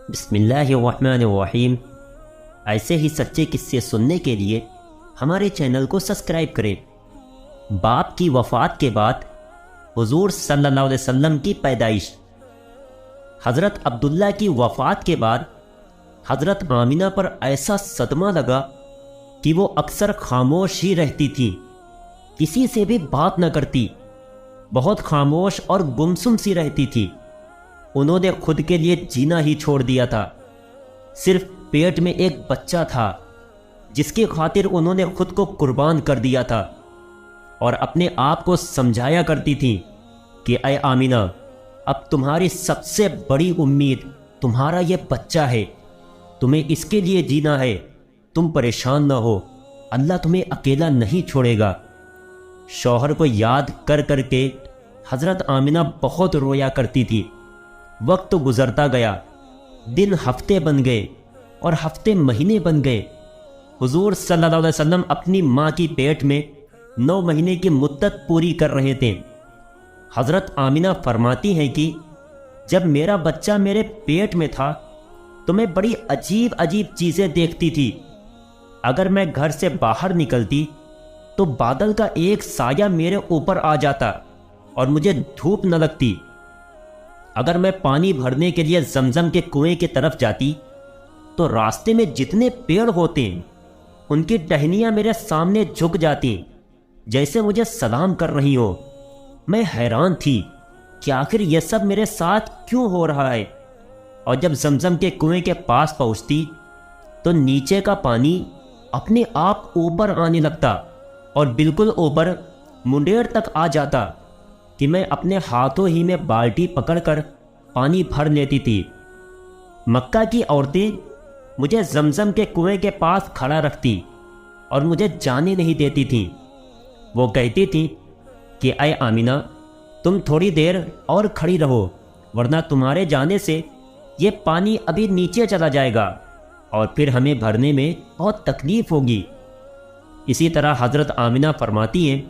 بسم اللہ الرحمن الرحیم۔ ایسے ہی سچے قصے سننے کے لیے ہمارے چینل کو سبسکرائب کریں۔ باپ کی وفات کے بعد حضور صلی اللہ علیہ وسلم کی پیدائش۔ حضرت عبداللہ کی وفات کے بعد حضرت آمنہ پر ایسا صدمہ لگا کہ وہ اکثر خاموش ہی رہتی تھی، کسی سے بھی بات نہ کرتی، بہت خاموش اور گمسم سی رہتی تھی۔ انہوں نے خود کے لیے جینا ہی چھوڑ دیا تھا۔ صرف پیٹ میں ایک بچہ تھا جس کی خاطر انہوں نے خود کو قربان کر دیا تھا، اور اپنے آپ کو سمجھایا کرتی تھی کہ اے آمنہ، اب تمہاری سب سے بڑی امید تمہارا یہ بچہ ہے، تمہیں اس کے لیے جینا ہے، تم پریشان نہ ہو، اللہ تمہیں اکیلا نہیں چھوڑے گا۔ شوہر کو یاد کر کر کے حضرت آمنہ بہت رویا کرتی تھی۔ وقت گزرتا گیا، دن ہفتے بن گئے اور ہفتے مہینے بن گئے۔ حضور صلی اللہ علیہ وسلم اپنی ماں کی پیٹ میں 9 مہینے کی مدت پوری کر رہے تھے۔ حضرت آمنہ فرماتی ہیں کہ جب میرا بچہ میرے پیٹ میں تھا تو میں بڑی عجیب عجیب چیزیں دیکھتی تھی۔ اگر میں گھر سے باہر نکلتی تو بادل کا ایک سایہ میرے اوپر آ جاتا اور مجھے دھوپ نہ لگتی۔ اگر میں پانی بھرنے کے لیے زمزم کے کنویں کی طرف جاتی تو راستے میں جتنے پیڑ ہوتے ان کی ٹہنیاں میرے سامنے جھک جاتی جیسے مجھے سلام کر رہی ہو۔ میں حیران تھی کہ آخر یہ سب میرے ساتھ کیوں ہو رہا ہے، اور جب زمزم کے کنویں کے پاس پہنچتی تو نیچے کا پانی اپنے آپ اوپر آنے لگتا اور بالکل اوپر منڈیر تک آ جاتا کہ میں اپنے ہاتھوں ہی میں بالٹی پکڑ کر پانی بھر لیتی تھی۔ مکہ کی عورتیں مجھے زمزم کے کنویں کے پاس کھڑا رکھتی اور مجھے جانے نہیں دیتی تھیں۔ وہ کہتی تھیں کہ اے آمنہ، تم تھوڑی دیر اور کھڑی رہو، ورنہ تمہارے جانے سے یہ پانی ابھی نیچے چلا جائے گا اور پھر ہمیں بھرنے میں بہت تکلیف ہوگی۔ اسی طرح حضرت آمنہ فرماتی ہیں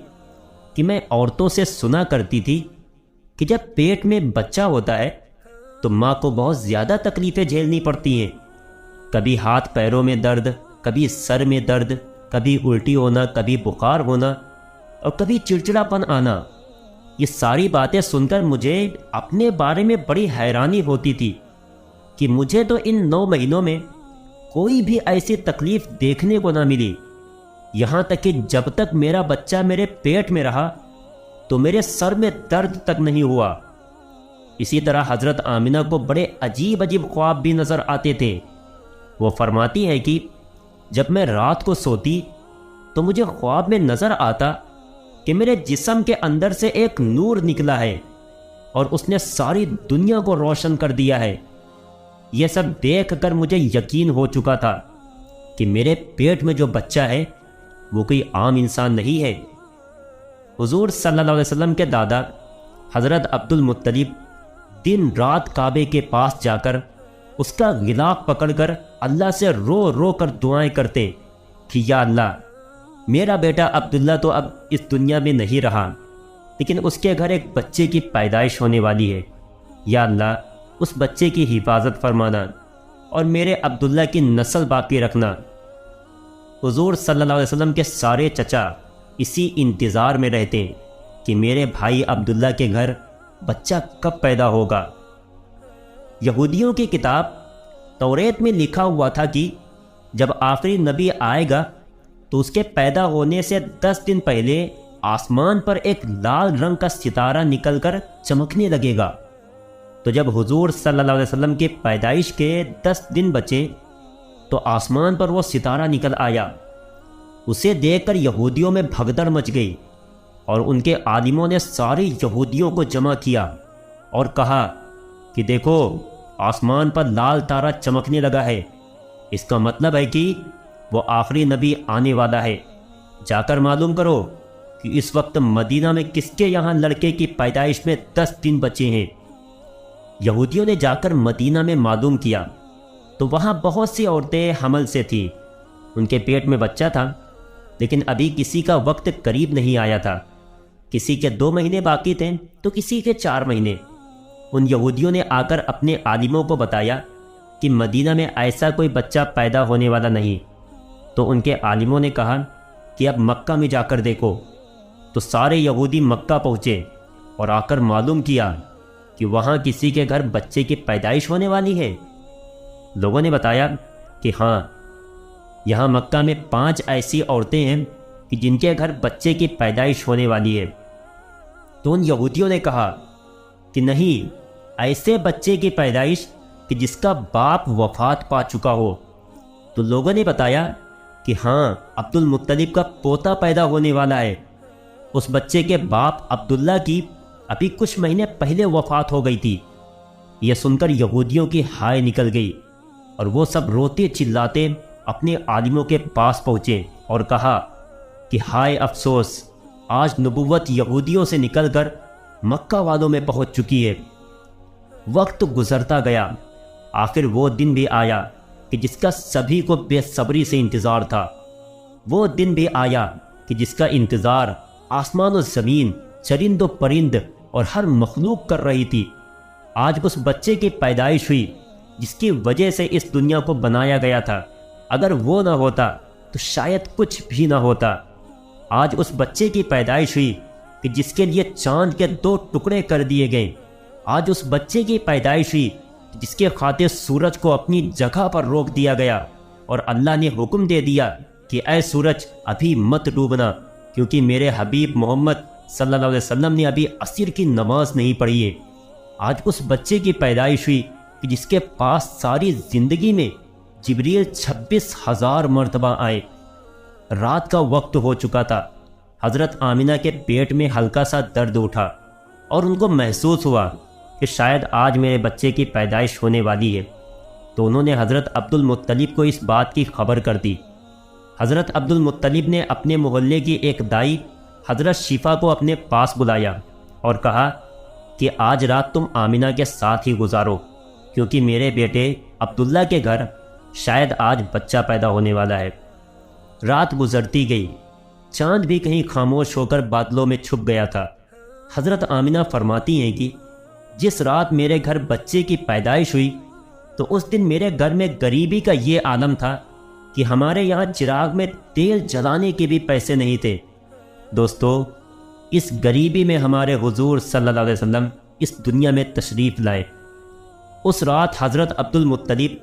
کہ میں عورتوں سے سنا کرتی تھی کہ جب پیٹ میں بچہ ہوتا ہے تو ماں کو بہت زیادہ تکلیفیں جھیلنی پڑتی ہیں، کبھی ہاتھ پیروں میں درد، کبھی سر میں درد، کبھی الٹی ہونا، کبھی بخار ہونا اور کبھی چڑچڑاپن آنا۔ یہ ساری باتیں سن کر مجھے اپنے بارے میں بڑی حیرانی ہوتی تھی کہ مجھے تو ان 9 مہینوں میں کوئی بھی ایسی تکلیف دیکھنے کو نہ ملی، یہاں تک کہ جب تک میرا بچہ میرے پیٹ میں رہا تو میرے سر میں درد تک نہیں ہوا۔ اسی طرح حضرت آمنہ کو بڑے عجیب عجیب خواب بھی نظر آتے تھے۔ وہ فرماتی ہے کہ جب میں رات کو سوتی تو مجھے خواب میں نظر آتا کہ میرے جسم کے اندر سے ایک نور نکلا ہے اور اس نے ساری دنیا کو روشن کر دیا ہے۔ یہ سب دیکھ کر مجھے یقین ہو چکا تھا کہ میرے پیٹ میں جو بچہ ہے وہ کوئی عام انسان نہیں ہے۔ حضور صلی اللہ علیہ وسلم کے دادا حضرت عبد المطلب دن رات کعبے کے پاس جا کر اس کا غلاف پکڑ کر اللہ سے رو رو کر دعائیں کرتے کہ یا اللہ، میرا بیٹا عبداللہ تو اب اس دنیا میں نہیں رہا، لیکن اس کے گھر ایک بچے کی پیدائش ہونے والی ہے، یا اللہ اس بچے کی حفاظت فرمانا اور میرے عبداللہ کی نسل باقی رکھنا۔ حضور صلی اللہ علیہ وسلم کے سارے چچا اسی انتظار میں رہتے کہ میرے بھائی عبداللہ کے گھر بچہ کب پیدا ہوگا۔ یہودیوں کی کتاب توریت میں لکھا ہوا تھا کہ جب آخری نبی آئے گا تو اس کے پیدا ہونے سے 10 دن پہلے آسمان پر ایک لال رنگ کا ستارہ نکل کر چمکنے لگے گا۔ تو جب حضور صلی اللہ علیہ وسلم کی پیدائش کے 10 دن بچے تو آسمان پر وہ ستارہ نکل آیا۔ اسے دیکھ کر یہودیوں میں بھگدڑ مچ گئی اور ان کے عالموں نے سارے یہودیوں کو جمع کیا اور کہا کہ دیکھو، آسمان پر لال تارا چمکنے لگا ہے، اس کا مطلب ہے کہ وہ آخری نبی آنے والا ہے۔ جا کر معلوم کرو کہ اس وقت مدینہ میں کس کے یہاں لڑکے کی پیدائش میں 10 دن بچے ہیں۔ یہودیوں نے جا کر مدینہ میں معلوم کیا تو وہاں بہت سی عورتیں حمل سے تھیں، ان کے پیٹ میں بچہ تھا، لیکن ابھی کسی کا وقت قریب نہیں آیا تھا، کسی کے 2 مہینے باقی تھے تو کسی کے 4 مہینے۔ ان یہودیوں نے آ کر اپنے عالموں کو بتایا کہ مدینہ میں ایسا کوئی بچہ پیدا ہونے والا نہیں۔ تو ان کے عالموں نے کہا کہ اب مکہ میں جا کر دیکھو۔ تو سارے یہودی مکہ پہنچے اور آ کر معلوم کیا کہ وہاں کسی کے گھر بچے کی پیدائش ہونے والی ہے۔ لوگوں نے بتایا کہ ہاں، یہاں مکہ میں 5 ایسی عورتیں ہیں کہ جن کے گھر بچے کی پیدائش ہونے والی ہے۔ تو ان یہودیوں نے کہا کہ نہیں، ایسے بچے کی پیدائش کہ جس کا باپ وفات پا چکا ہو۔ تو لوگوں نے بتایا کہ ہاں، عبد المطلب کا پوتا پیدا ہونے والا ہے۔ اس بچے کے باپ عبداللہ کی ابھی کچھ مہینے پہلے وفات ہو گئی تھی۔ یہ سن کر یہودیوں کی ہائے نکل گئی اور وہ سب روتے چلاتے اپنے عالموں کے پاس پہنچے اور کہا کہ ہائے افسوس، آج نبوت یہودیوں سے نکل کر مکہ والوں میں پہنچ چکی ہے۔ وقت گزرتا گیا، آخر وہ دن بھی آیا کہ جس کا سبھی کو بے صبری سے انتظار تھا۔ وہ دن بھی آیا کہ جس کا انتظار آسمان و زمین، چرند و پرند اور ہر مخلوق کر رہی تھی۔ آج اس بچے کی پیدائش ہوئی جس کی وجہ سے اس دنیا کو بنایا گیا تھا۔ اگر وہ نہ ہوتا تو شاید کچھ بھی نہ ہوتا۔ آج اس بچے کی پیدائش ہوئی کہ جس کے لیے چاند کے 2 ٹکڑے کر دیے گئے۔ آج اس بچے کی پیدائش ہوئی جس کے خاطر سورج کو اپنی جگہ پر روک دیا گیا اور اللہ نے حکم دے دیا کہ اے سورج ابھی مت ڈوبنا، کیونکہ میرے حبیب محمد صلی اللہ علیہ وسلم نے ابھی عصر کی نماز نہیں پڑھی ہے۔ آج اس بچے کی پیدائش ہوئی کہ جس کے پاس ساری زندگی میں جبریل 26,000 مرتبہ آئے۔ رات کا وقت ہو چکا تھا۔ حضرت آمنہ کے پیٹ میں ہلکا سا درد اٹھا اور ان کو محسوس ہوا کہ شاید آج میرے بچے کی پیدائش ہونے والی ہے۔ تو انہوں نے حضرت عبد المطلب کو اس بات کی خبر کر دی۔ حضرت عبد المطلب نے اپنے محلے کی ایک دائی حضرت شفا کو اپنے پاس بلایا اور کہا کہ آج رات تم آمنہ کے ساتھ ہی گزارو، کیونکہ میرے بیٹے عبداللہ کے گھر شاید آج بچہ پیدا ہونے والا ہے۔ رات گزرتی گئی، چاند بھی کہیں خاموش ہو کر بادلوں میں چھپ گیا تھا۔ حضرت آمنہ فرماتی ہیں کہ جس رات میرے گھر بچے کی پیدائش ہوئی تو اس دن میرے گھر میں غریبی کا یہ عالم تھا کہ ہمارے یہاں چراغ میں تیل جلانے کے بھی پیسے نہیں تھے۔ دوستو، اس غریبی میں ہمارے حضور صلی اللہ علیہ وسلم اس دنیا میں تشریف لائے۔ اس رات حضرت عبد المطلب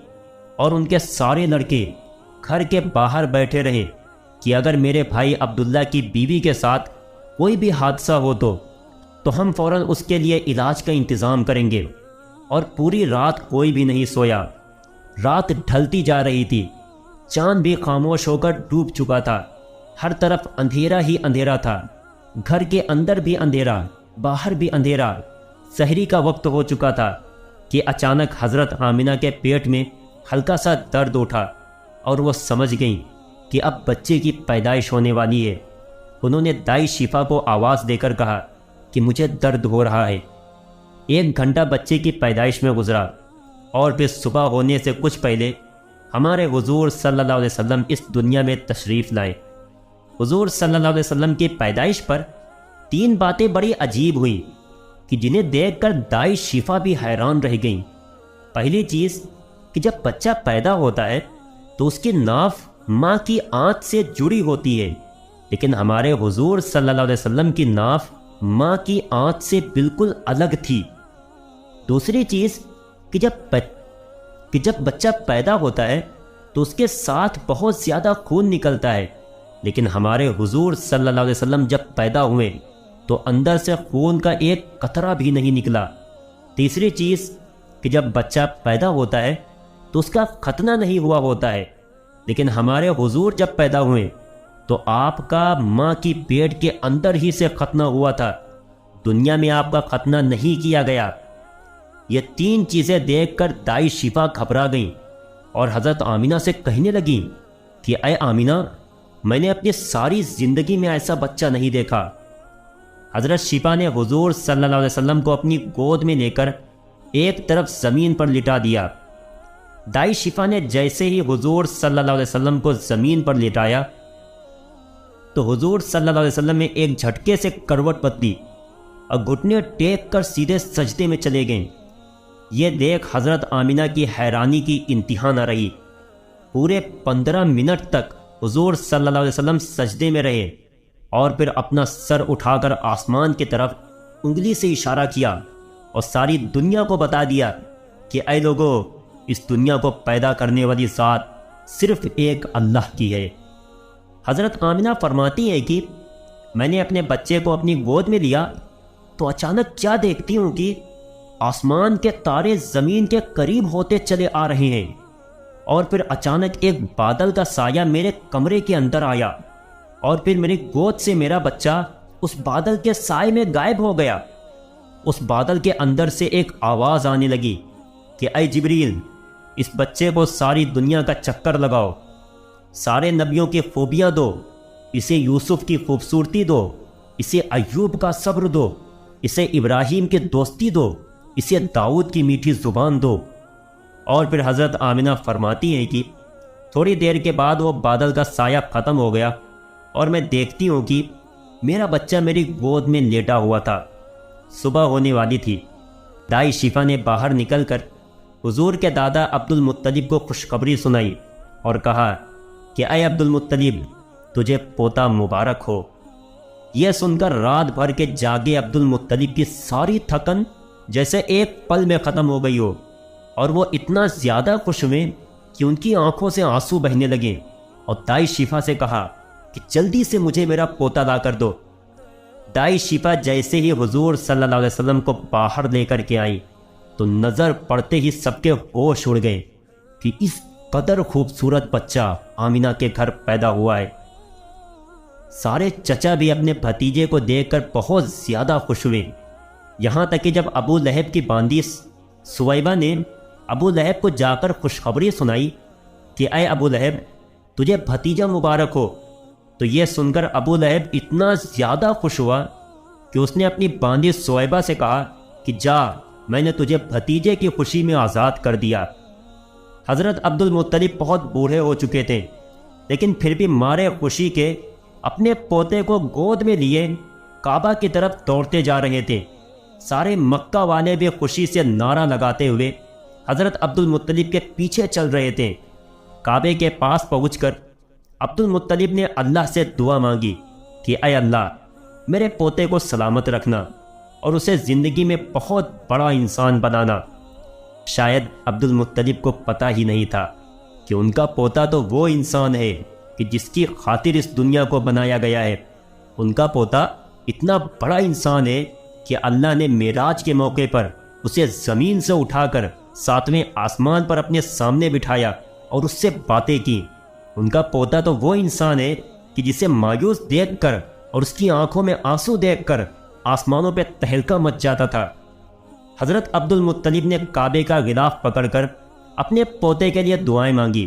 اور ان کے سارے لڑکے گھر کے باہر بیٹھے رہے کہ اگر میرے بھائی عبداللہ کی بیوی کے ساتھ کوئی بھی حادثہ ہو تو ہم فوراً اس کے لیے علاج کا انتظام کریں گے۔ اور پوری رات کوئی بھی نہیں سویا۔ رات ڈھلتی جا رہی تھی، چاند بھی خاموش ہو کر ڈوب چکا تھا۔ ہر طرف اندھیرا ہی اندھیرا تھا، گھر کے اندر بھی اندھیرا، باہر بھی اندھیرا۔ سحری کا وقت ہو چکا تھا کہ اچانک حضرت آمنہ کے پیٹ میں ہلکا سا درد اٹھا اور وہ سمجھ گئیں کہ اب بچے کی پیدائش ہونے والی ہے۔ انہوں نے دائی شفا کو آواز دے کر کہا کہ مجھے درد ہو رہا ہے۔ 1 گھنٹہ بچے کی پیدائش میں گزرا اور پھر صبح ہونے سے کچھ پہلے ہمارے حضور صلی اللہ علیہ وسلم اس دنیا میں تشریف لائے۔ حضور صلی اللہ علیہ وسلم کی پیدائش پر 3 باتیں بڑی عجیب ہوئیں کہ جنہیں دیکھ کر دائی شفا بھی حیران رہ گئیں۔ پہلی چیز کہ جب بچہ پیدا ہوتا ہے تو اس کی ناف ماں کی آنت سے جڑی ہوتی ہے، لیکن ہمارے حضور صلی اللہ علیہ وسلم کی ناف ماں کی آنت سے بالکل الگ تھی۔ دوسری چیز کہ جب بچہ پیدا ہوتا ہے تو اس کے ساتھ بہت زیادہ خون نکلتا ہے، لیکن ہمارے حضور صلی اللہ علیہ وسلم جب پیدا ہوئے تو اندر سے خون کا ایک قطرہ بھی نہیں نکلا۔ تیسری چیز کہ جب بچہ پیدا ہوتا ہے تو اس کا ختنہ نہیں ہوا ہوتا ہے، لیکن ہمارے حضور جب پیدا ہوئے تو آپ کا ماں کی پیٹ کے اندر ہی سے ختنہ ہوا تھا، دنیا میں آپ کا ختنہ نہیں کیا گیا۔ یہ 3 چیزیں دیکھ کر دائی شفا گھبرا گئیں اور حضرت آمنہ سے کہنے لگیں کہ اے آمنہ، میں نے اپنی ساری زندگی میں ایسا بچہ نہیں دیکھا۔ حضرت شفا نے حضور صلی اللہ علیہ وسلم کو اپنی گود میں لے کر ایک طرف زمین پر لٹا دیا۔ دائی شفا نے جیسے ہی حضور صلی اللہ علیہ وسلم کو زمین پر لٹایا تو حضور صلی اللہ علیہ وسلم نے ایک جھٹکے سے کروٹ بدلی اور گھٹنے ٹیک کر سیدھے سجدے میں چلے گئے۔ یہ دیکھ حضرت آمینہ کی حیرانی کی انتہا نہ رہی۔ پورے 15 منٹ تک حضور صلی اللہ علیہ وسلم سجدے میں رہے اور پھر اپنا سر اٹھا کر آسمان کی طرف انگلی سے اشارہ کیا اور ساری دنیا کو بتا دیا کہ اے لوگو، اس دنیا کو پیدا کرنے والی ذات صرف ایک اللہ کی ہے۔ حضرت آمینہ فرماتی ہے کہ میں نے اپنے بچے کو اپنی گود میں لیا تو اچانک کیا دیکھتی ہوں کہ آسمان کے تارے زمین کے قریب ہوتے چلے آ رہے ہیں، اور پھر اچانک ایک بادل کا سایہ میرے کمرے کے اندر آیا، اور پھر میری گود سے میرا بچہ اس بادل کے سائے میں غائب ہو گیا۔ اس بادل کے اندر سے ایک آواز آنے لگی کہ اے جبریل، اس بچے کو ساری دنیا کا چکر لگاؤ، سارے نبیوں کی خوبیاں دو، اسے یوسف کی خوبصورتی دو، اسے ایوب کا صبر دو، اسے ابراہیم کی دوستی دو، اسے داؤد کی میٹھی زبان دو۔ اور پھر حضرت آمینہ فرماتی ہیں کہ تھوڑی دیر کے بعد وہ بادل کا سایہ ختم ہو گیا اور میں دیکھتی ہوں کہ میرا بچہ میری گود میں لیٹا ہوا تھا۔ صبح ہونے والی تھی۔ دائی شفا نے باہر نکل کر حضور کے دادا عبد المطلب کو خوشخبری سنائی اور کہا کہ اے عبد المطلب، تجھے پوتا مبارک ہو۔ یہ سن کر رات بھر کے جاگے عبد المطلب کی ساری تھکن جیسے ایک پل میں ختم ہو گئی ہو، اور وہ اتنا زیادہ خوش ہوئے کہ ان کی آنکھوں سے آنسو بہنے لگے، اور دائی شفا سے کہا کہ جلدی سے مجھے میرا پوتا لا کر دو۔ دائی شفا جیسے ہی حضور صلی اللہ علیہ وسلم کو باہر لے کر کے آئی تو نظر پڑتے ہی سب کے ہوش اڑ گئے کہ اس قدر خوبصورت بچہ آمینہ کے گھر پیدا ہوا ہے۔ سارے چچا بھی اپنے بھتیجے کو دیکھ کر بہت زیادہ خوش ہوئے، یہاں تک کہ جب ابو لہب کی باندی سویبہ نے ابو لہب کو جا کر خوشخبری سنائی کہ اے ابو لہب، تجھے بھتیجا مبارک ہو، تو یہ سن کر ابو لہب اتنا زیادہ خوش ہوا کہ اس نے اپنی باندی سویبہ سے کہا کہ جا، میں نے تجھے بھتیجے کی خوشی میں آزاد کر دیا۔ حضرت عبد المطلب بہت بوڑھے ہو چکے تھے، لیکن پھر بھی مارے خوشی کے اپنے پوتے کو گود میں لیے کعبہ کی طرف دوڑتے جا رہے تھے۔ سارے مکہ والے بھی خوشی سے نعرہ لگاتے ہوئے حضرت عبد المطلب کے پیچھے چل رہے تھے۔ کعبے کے پاس پہنچ کر عبد المطلب نے اللہ سے دعا مانگی کہ اے اللہ، میرے پوتے کو سلامت رکھنا اور اسے زندگی میں بہت بڑا انسان بنانا۔ شاید عبد المطلب کو پتہ ہی نہیں تھا کہ ان کا پوتا تو وہ انسان ہے کہ جس کی خاطر اس دنیا کو بنایا گیا ہے۔ ان کا پوتا اتنا بڑا انسان ہے کہ اللہ نے معراج کے موقع پر اسے زمین سے اٹھا کر 7ویں آسمان پر اپنے سامنے بٹھایا اور اس سے باتیں کی۔ ان کا پوتا تو وہ انسان ہے کہ جسے مایوس دیکھ کر اور اس کی آنکھوں میں آنسو دیکھ کر آسمانوں پہ تہلکہ مچ جاتا تھا۔ حضرت عبد المطلب نے کعبے کا غلاف پکڑ کر اپنے پوتے کے لیے دعائیں مانگی،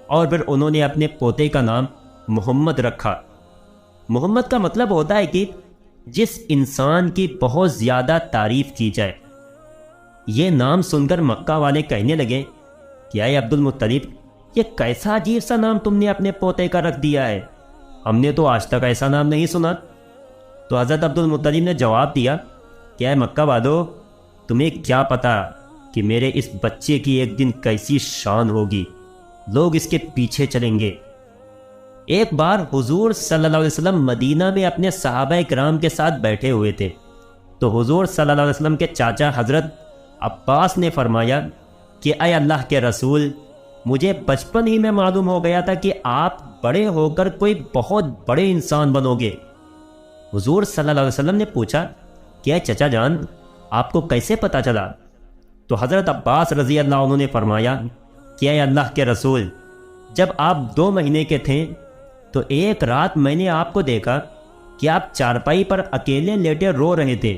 اور پھر انہوں نے اپنے پوتے کا نام محمد رکھا۔ محمد کا مطلب ہوتا ہے کہ جس انسان کی بہت زیادہ تعریف کی جائے۔ یہ نام سن کر مکہ والے کہنے لگے کہ اے عبد المطلب، یہ کیسا عجیب سا نام تم نے اپنے پوتے کا رکھ دیا ہے، ہم نے تو آج تک ایسا نام نہیں سنا۔ تو حضرت عبد المطلب نے جواب دیا کہ اے مکہ والو، تمہیں کیا پتا کہ میرے اس بچے کی ایک دن کیسی شان ہوگی، لوگ اس کے پیچھے چلیں گے۔ ایک بار حضور صلی اللہ علیہ وسلم مدینہ میں اپنے صحابہ کرام کے ساتھ بیٹھے ہوئے تھے، تو حضور صلی اللہ علیہ وسلم کے چاچا حضرت عباس نے فرمایا کہ اے اللہ کے رسول، مجھے بچپن ہی میں معلوم ہو گیا تھا کہ آپ بڑے ہو کر کوئی بہت بڑے انسان بنو گے۔ حضور صلی اللہ علیہ وسلم نے پوچھا کہ اے چچا جان، آپ کو کیسے پتا چلا؟ تو حضرت عباس رضی اللہ عنہ نے فرمایا کہ اے اللہ کے رسول، جب آپ 2 مہینے کے تھے تو ایک رات میں نے آپ کو دیکھا کہ آپ چارپائی پر اکیلے لیٹے رو رہے تھے۔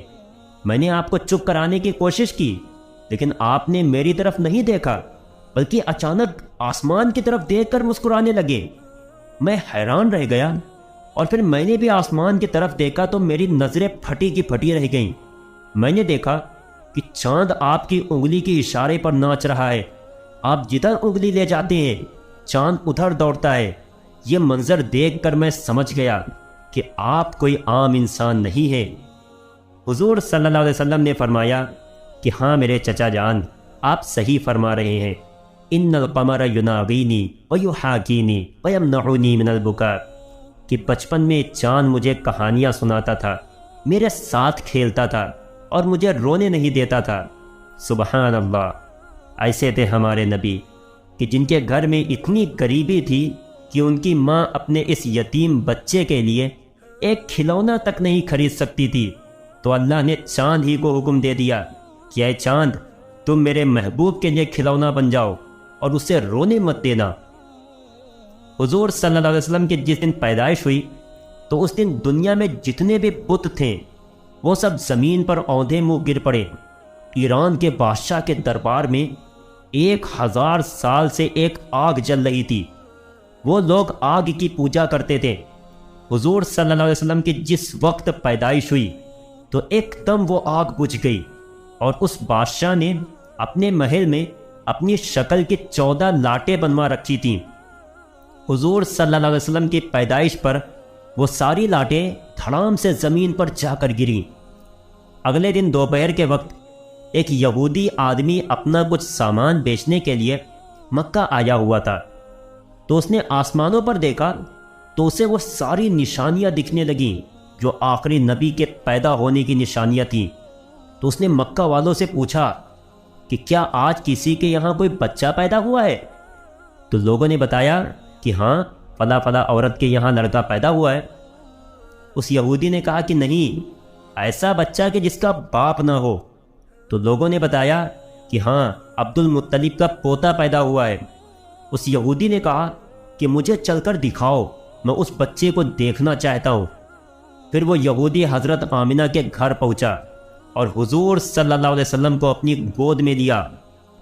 میں نے آپ کو چپ کرانے کی کوشش کی، لیکن آپ نے میری طرف نہیں دیکھا، بلکہ اچانک آسمان کی طرف دیکھ کر مسکرانے لگے۔ میں حیران رہ گیا، اور پھر میں نے بھی آسمان کی طرف دیکھا تو میری نظریں پھٹی کی پھٹی رہ گئیں۔ میں نے دیکھا کہ چاند آپ کی انگلی کے اشارے پر ناچ رہا ہے، آپ جدھر انگلی لے جاتے ہیں چاند ادھر دوڑتا ہے۔ یہ منظر دیکھ کر میں سمجھ گیا کہ آپ کوئی عام انسان نہیں ہے۔ حضور صلی اللہ علیہ وسلم نے فرمایا کہ ہاں میرے چچا جان، آپ صحیح فرما رہے ہیں، ان القمر یناغینی ویحاکینی ویمنعنی من البکاء، کہ بچپن میں چاند مجھے کہانیاں سناتا تھا، میرے ساتھ کھیلتا تھا اور مجھے رونے نہیں دیتا تھا۔ سبحان اللہ، ایسے تھے ہمارے نبی کہ جن کے گھر میں اتنی غریبی تھی کہ ان کی ماں اپنے اس یتیم بچے کے لیے ایک کھلونا تک نہیں خرید سکتی تھی، تو اللہ نے چاند ہی کو حکم دے دیا کہ اے چاند، تم میرے محبوب کے لیے کھلونا بن جاؤ اور اسے رونے مت دینا۔ حضور صلی اللہ علیہ وسلم کی جس دن پیدائش ہوئی تو اس دن دنیا میں جتنے بھی بت تھے وہ سب زمین پر اوندھے منہ گر پڑے۔ ایران کے بادشاہ کے دربار میں 1000 سال سے ایک آگ جل رہی تھی، وہ لوگ آگ کی پوجا کرتے تھے۔ حضور صلی اللہ علیہ وسلم کی جس وقت پیدائش ہوئی تو ایک دم وہ آگ بجھ گئی، اور اس بادشاہ نے اپنے محل میں اپنی شکل کی 14 لاٹیں بنوا رکھی تھیں۔ حضور صلی اللہ علیہ وسلم کی پیدائش پر وہ ساری لاٹیں دھڑام سے زمین پر جا کر گریں۔ اگلے دن دوپہر کے وقت ایک یہودی آدمی اپنا کچھ سامان بیچنے کے لیے مکہ آیا ہوا تھا، تو اس نے آسمانوں پر دیکھا تو اسے وہ ساری نشانیاں دکھنے لگیں جو آخری نبی کے پیدا ہونے کی نشانیاں تھیں۔ تو اس نے مکہ والوں سے پوچھا کہ کیا آج کسی کے یہاں کوئی بچہ پیدا ہوا ہے؟ تو لوگوں نے بتایا کہ ہاں، فلاں فلاں عورت کے یہاں لڑکا پیدا ہوا ہے۔ اس یہودی نے کہا کہ نہیں، ایسا بچہ کہ جس کا باپ نہ ہو۔ تو لوگوں نے بتایا کہ ہاں، عبد المطلب کا پوتا پیدا ہوا ہے۔ اس یہودی نے کہا کہ مجھے چل کر دکھاؤ، میں اس بچے کو دیکھنا چاہتا ہوں۔ پھر وہ یہودی حضرت آمنہ کے گھر پہنچا اور حضور صلی اللہ علیہ وسلم کو اپنی گود میں لیا،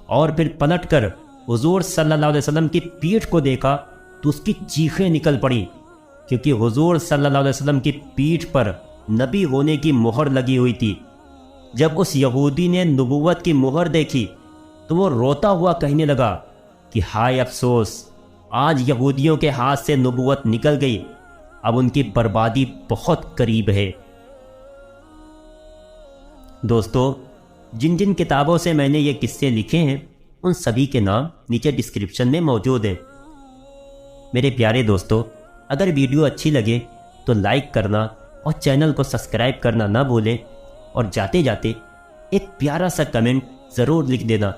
اور پھر پلٹ کر حضور صلی اللہ علیہ وسلم کی پیٹھ کو دیکھا تو اس کی چیخیں نکل پڑیں، کیونکہ حضور صلی اللہ علیہ وسلم کی پیٹھ پر نبی ہونے کی مہر لگی ہوئی تھی۔ جب اس یہودی نے نبوت کی مہر دیکھی تو وہ روتا ہوا کہنے لگا کہ ہائے افسوس، آج یہودیوں کے ہاتھ سے نبوت نکل گئی، اب ان کی بربادی بہت قریب ہے۔ دوستو، جن جن کتابوں سے میں نے یہ قصے لکھے ہیں ان سبھی کے نام نیچے ڈسکرپشن میں موجود ہیں۔ میرے پیارے دوستو، اگر ویڈیو اچھی لگے تو لائک کرنا اور چینل کو سبسکرائب کرنا نہ بھولیں، اور جاتے جاتے ایک پیارا سا کمنٹ ضرور لکھ دینا۔